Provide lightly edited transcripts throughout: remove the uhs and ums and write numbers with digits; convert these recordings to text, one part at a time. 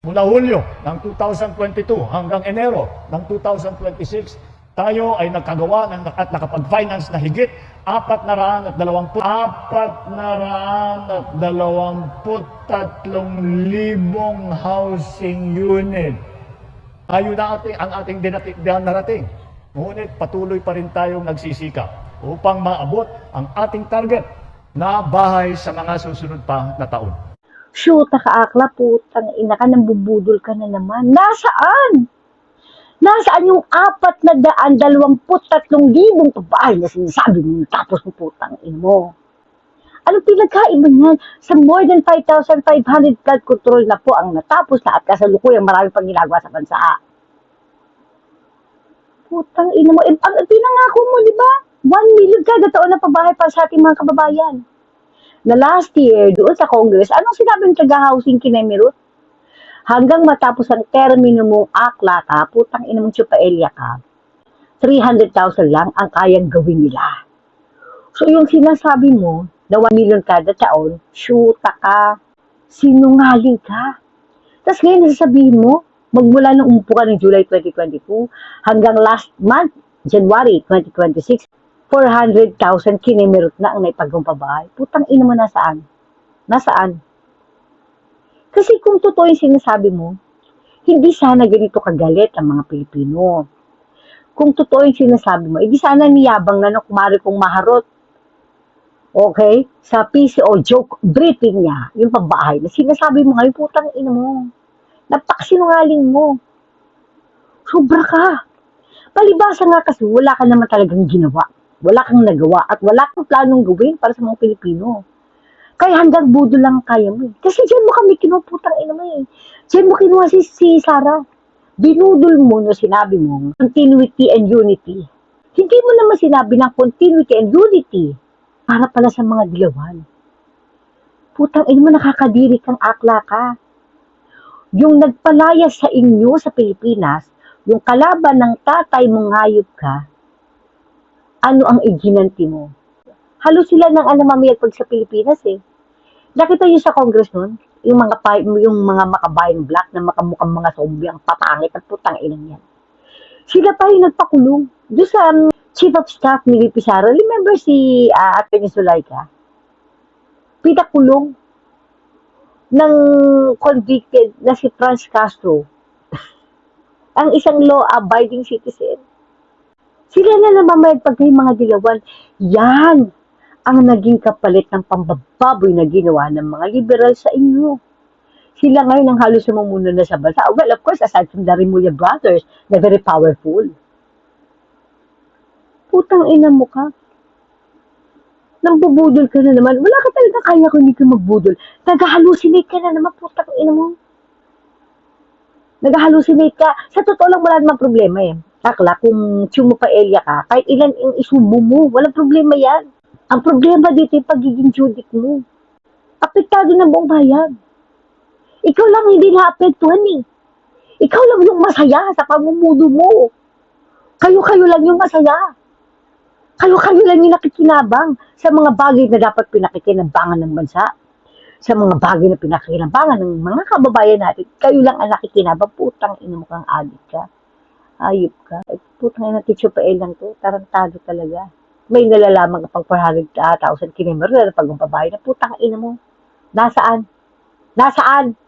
Mula Hulyo ng 2022 hanggang Enero ng 2026, tayo ay nagkagawa at nakapag-finance na higit 423 housing unit. Tayo natin ang ating narating. Ngunit patuloy pa rin tayong nagsisikap upang maabot ang ating target na bahay sa mga susunod pa na taon. Shoot, nakaakla, putang ina ka, nambubudol ka na naman. Nasaan? Nasaan yung 423,000 babae na sinasabi mo tapos mo putang ina mo? Anong pinagkaiba niyan? Sa more than 5,500 flood control na po ang natapos na at kasalukuyang marami pang ginagawa sa bansa. Putang ina mo. Ang pinangako mo, di ba? 1 million kada taon na pabahay para sa ating mga kababayan. Na last year, doon sa Congress, anong sinabi ng taga-housing Kinemirut? Hanggang matapos ang termino mong akla ka, putang ina mong chupaelya ka, 300,000 lang ang kayang gawin nila. So yung sinasabi mo, na 1 million kada taon, shoota ka, sinungaling ka. Tapos ngayon nasasabihin mo, magmula nung umupo ka ng July 2022 hanggang last month, January 2026, 400,000 Kinemirut na ang naipagpabahay. Putang ina mo, nasaan? Nasaan? Kasi kung totoo yung sinasabi mo, hindi sana ganito kagalit ang mga Pilipino. Kung totoo yung sinasabi mo, hindi sana niyabang na kumari kong maharot. Okay? Sa PCO joke briefing niya, yung pagbahay, na sinasabi mo ngayon, putang ina mo. Napakasinungaling mo. Sobra ka. Palibasa nga kasi wala ka naman talagang ginawa. Wala kang nagawa at wala kang planong gawin para sa mga Pilipino. Kaya hanggang budo lang kaya mo. Kasi dyan mo kami kinuputang ina mo eh. Dyan mo kinuha si Sarah. Binudol mo no sinabi mo, continuity and unity. Hindi mo naman sinabi ng continuity and unity para pala sa mga dilawan. Putang ina mo, nakakadiri kang akla ka. Yung nagpalaya sa inyo sa Pilipinas, yung kalaban ng tatay mong hayop ka, ano ang iginanti mo? Halos sila ng mamayag pag sa Pilipinas eh. Nakita niyo sa Congress nun, yung mga makabayang black na makamukhang mga zombie, ang papangit at putang inang yan. Sila pa yung nagpakulong. Doon sa Chief of Staff ni VP Sara, remember si Atty. Zulaika? Pinakulong ng convicted na si Franz Castro. Ang isang law-abiding citizen. Sila na namamayag pag may mga dilawan. Yan ang naging kapalit ng pambababoy na ginawa ng mga liberal sa inyo. Sila ngayon ang halos namumuno na sa bansa. Well, of course, aside from the Remulla brothers, na very powerful. Putang ina mo ka. Nambubudol ka na naman. Wala ka talaga kaya kung hindi ka magbudol. Nag-hallucinate ka na naman. Putang ina mo. Nag-hallucinate ka. Sa totoo lang, wala namang problema eh. Takla, kung chumapaelya ka, kahit ilan yung isumo mo, walang problema yan. Ang problema dito yung pagiging judik mo. Apektado ng buong bayan. Ikaw lang hindi naapektuhan eh. Ikaw lang yung masaya sa pamumudo mo. Kayo-kayo lang yung masaya. Kayo-kayo lang yung nakikinabang sa mga bagay na dapat pinakikinabangan ng bansa. Sa mga bagay na pinakikinabangan ng mga kababayan natin. Kayo lang ang nakikinabang. Putang ina mo kang adik ka. Ayop ka. Putang ina, teacher pa lang to. Tarantado talaga. May nalalaman kapag 400,000 Kinemirut na pagpabahay na putang ina mo. Nasaan? Nasaan?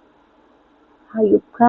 Hayop ka.